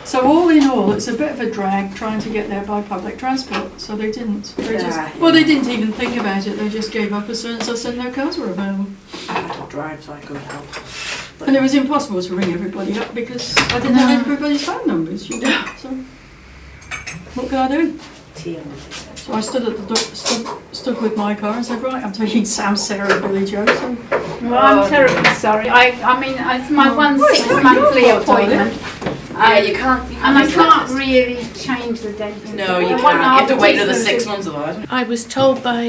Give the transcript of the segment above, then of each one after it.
So all in all, it's a bit of a drag trying to get there by public transport. So they didn't. They didn't even think about it. They just gave up as soon as I said no cars were available. I don't drive, so I couldn't help. But And it was impossible to ring everybody up because I didn't have everybody's phone numbers. You know. So what could I do? So I stood at the door, stood with my car and said, right, I'm taking Sam, Sarah, Billy Joe. So. Well, I'm terribly sorry. I mean, it's my 6 monthly appointment. Yeah, you can't. And I can't really change the date. No, you can't. You have to wait another 6 months otherwise. I was told by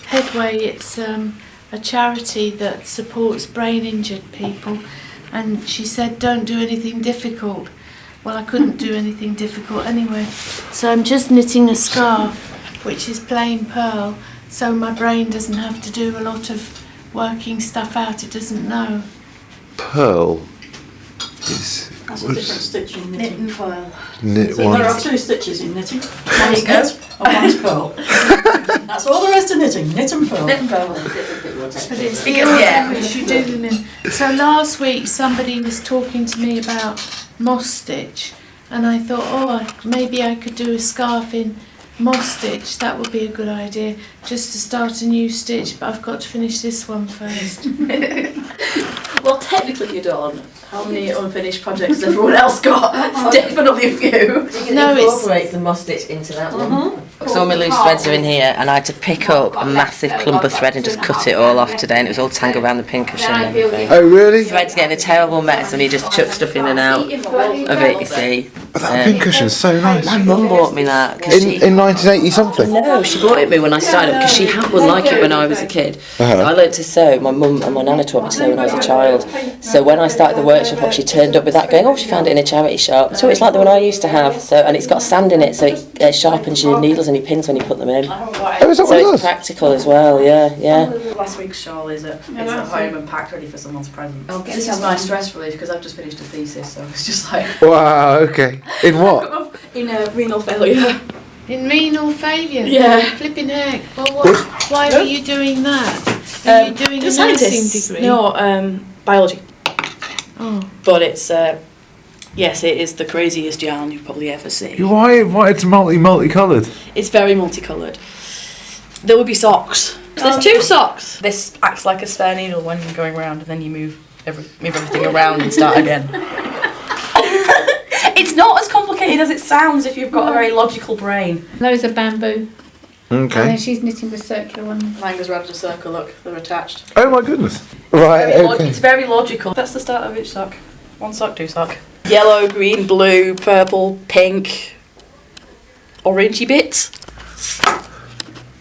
Headway it's a charity that supports brain injured people, and she said don't do anything difficult. Well, I couldn't do anything difficult anyway, so I'm just knitting a scarf which is plain pearl, so my brain doesn't have to do a lot of working stuff out it doesn't know. Pearl is... That's a different stitch in knitting. Knit and coil. Knit So one. there are 2 stitches in knitting. There you go. Knit and one's pearl. That's all there is to knitting, knit and pearl. Knit and pearl. But it's Yeah. which you do them in. So last week somebody was talking to me about moss stitch, and I thought, maybe I could do a scarf in moss stitch. That would be a good idea, just to start a new stitch. But I've got to finish this one first. Well, technically you don't. How many unfinished projects has everyone else got? Definitely a few. No, it's incorporates the moss stitch into that one. So all my loose threads are in here, and I had to pick up a massive clump of thread and just cut it all off today, and it was all tangled around the pincushion and everything. Oh, really? Thread's getting a terrible mess when you just chuck stuff in and out of it, you see. But that pincushion's so nice. My mum bought me that. 'Cause In 1980 something? No, she bought it me when I started because she had one like it when I was a kid. Uh-huh. So I learnt to sew. My mum and my nana taught me to sew when I was a child. So when I started the workshop up, she turned up with that going, she found it in a charity shop. So it's like the one I used to have. So and it's got sand in it, so it sharpens your needles and your pins when you put them in. Oh, is that So what it it's does? practical as well, yeah. Last week's shawl is at home and packed ready for someone's present. This is my stress relief because I've just finished a thesis, so it's just like... Wow, okay. In what? In a renal failure. in renal failure. Yeah. Flipping heck. Well, why were you doing that? Are you doing a nursing degree? No, biology. Oh. But it's yes, it is the craziest yarn you've probably ever seen. Why it's multicoloured? It's very multicoloured. There would be socks. So there's 2 socks. This acts like a spare needle when you're going around, and then you move everything around and start again. It's not as complicated as it sounds if you've got a very logical brain. Those are bamboo. And then Okay. she's knitting the circular one. Mine goes round in a circle, look, they're attached. Oh my goodness. Right, okay. It's very logical. That's the start of each sock. 1 sock, 2 sock. Yellow, green, blue, purple, pink, orangey bits.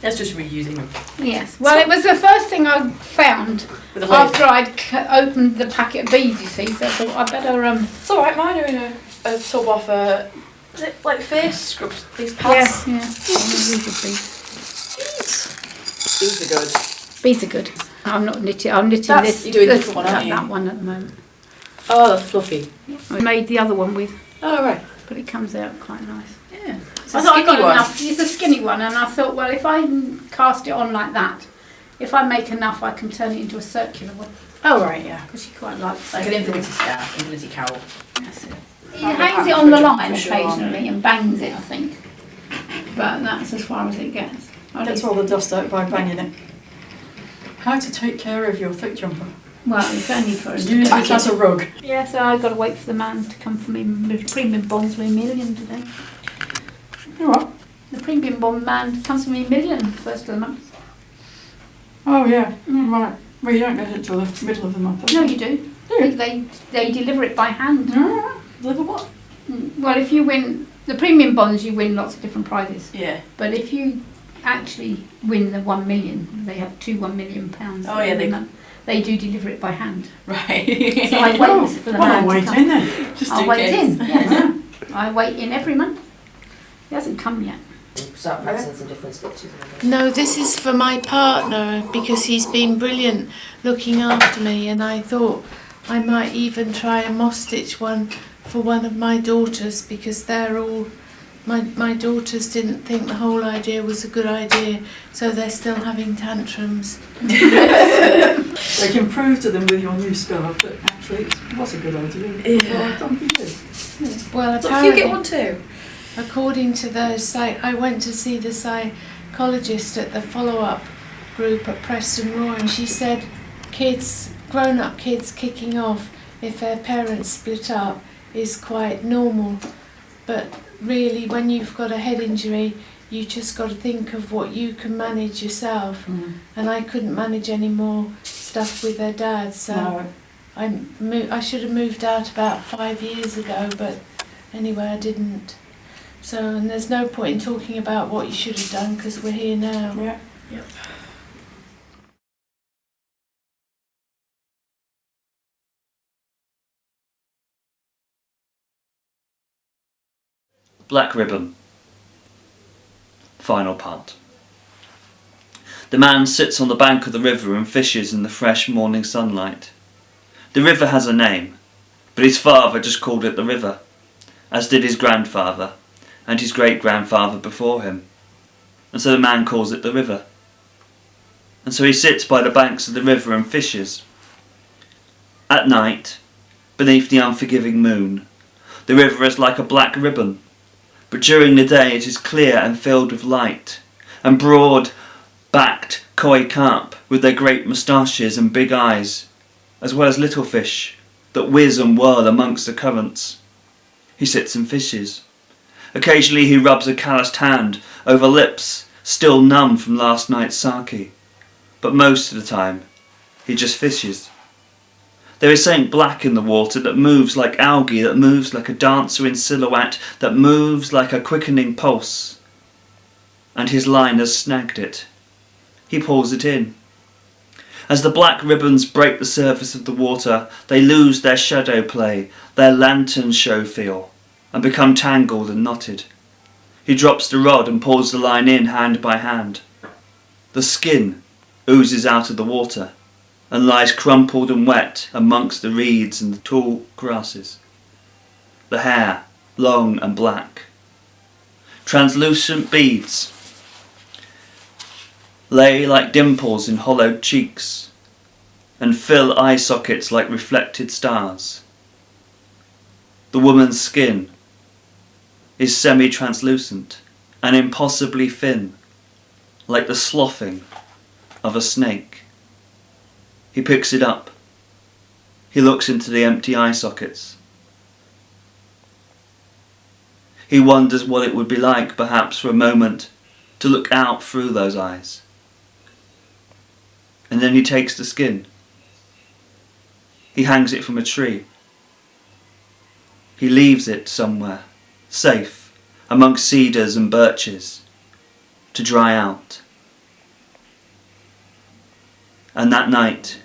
That's just reusing them. Yes. Well, it was the first thing I found With a lid. after I'd opened the packet of beads, you see. So I thought I'd better It's alright, mine are in a tub off is it like face scrubs? These pads? Yeah. These are beads. These are good. Beads are good. I'm not knitting. I'm knitting That's- this. you're doing a this different one, aren't you? That one at the moment. Oh, that's fluffy. I made the other one with, Oh, right. but it comes out quite nice. Yeah. It's I a thought I skinny got one. enough. It's a skinny one, and I thought, well, if I cast it on like that, if I make enough, I can turn it into a circular one Oh, right, yeah. because she quite likes Like it. an infinity scarf, infinity cowl. That's it. He hangs it on the line occasionally and bangs it, I think. But that's as far as it gets. Gets all the dust out by banging it. How to take care of your thick jumper. Well, it's only for a Use it as a rug. Yeah, so I've got to wait for the man to come for me with premium bonds with $1 today. You what? The premium bond man comes for me $1 first of the month. Oh yeah, right. Well, you don't get it till the middle of the month. No, you do. They deliver it by hand. Deliver what? Well, if you win the premium bonds, you win lots of different prizes. Yeah. But if you actually win the 1 million, they have 2 £1 million. Oh, yeah, they do deliver it by hand. Right. So I wait for the Well, man I'll wait to come. in then. Just I'll in wait case. in. Yes. I wait in every month. He hasn't come yet. Start practicing some different stitches. No, this is for my partner because he's been brilliant looking after me, and I thought I might even try a moss stitch one for one of my daughters because they're all my daughters didn't think the whole idea was a good idea, so they're still having tantrums. They can prove to them with your new scarf that actually it was a good idea. Yeah. Well done for you. Well, Look, apparently, you get one too. according to I went to see the psychologist at the follow-up group at Preston Roy, and she said grown-up kids kicking off if their parents split up is quite normal. But really, when you've got a head injury, you just got to think of what you can manage yourself. And I couldn't manage any more stuff with their dad, so No. I should have moved out about 5 years ago, but anyway, I didn't. So, and there's no point in talking about what you should have done because we're here now. Yeah. Yep. Black ribbon. Final part. The man sits on the bank of the river and fishes in the fresh morning sunlight. The river has a name, but his father just called it the river, as did his grandfather and his great-grandfather before him, and so the man calls it the river. And so he sits by the banks of the river and fishes. At night, beneath the unforgiving moon, the river is like a black ribbon, but during the day it is clear and filled with light, and broad-backed koi carp with their great moustaches and big eyes, as well as little fish that whiz and whirl amongst the currents. He sits and fishes. Occasionally he rubs a calloused hand over lips still numb from last night's sake, but most of the time he just fishes. There is something black in the water that moves like algae, that moves like a dancer in silhouette, that moves like a quickening pulse. And his line has snagged it. He pulls it in. As the black ribbons break the surface of the water, they lose their shadow play, their lantern show feel, and become tangled and knotted. He drops the rod and pulls the line in hand by hand. The skin oozes out of the water and lies crumpled and wet amongst the reeds and the tall grasses. The hair, long and black. Translucent beads lay like dimples in hollowed cheeks and fill eye sockets like reflected stars. The woman's skin is semi-translucent and impossibly thin, like the sloughing of a snake. He picks it up. He looks into the empty eye sockets. He wonders what it would be like, perhaps for a moment, to look out through those eyes. And then he takes the skin. He hangs it from a tree. He leaves it somewhere, safe, amongst cedars and birches, to dry out. And that night,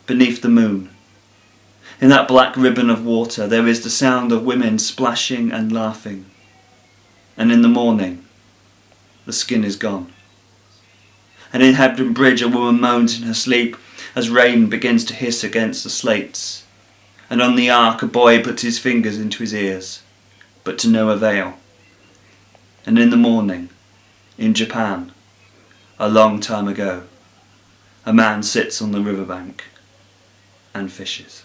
beneath the moon, in that black ribbon of water, there is the sound of women splashing and laughing. And in the morning, the skin is gone. And in Hebden Bridge, a woman moans in her sleep as rain begins to hiss against the slates. And on the ark, a boy puts his fingers into his ears, but to no avail. And in the morning, in Japan, a long time ago, a man sits on the riverbank and fishes.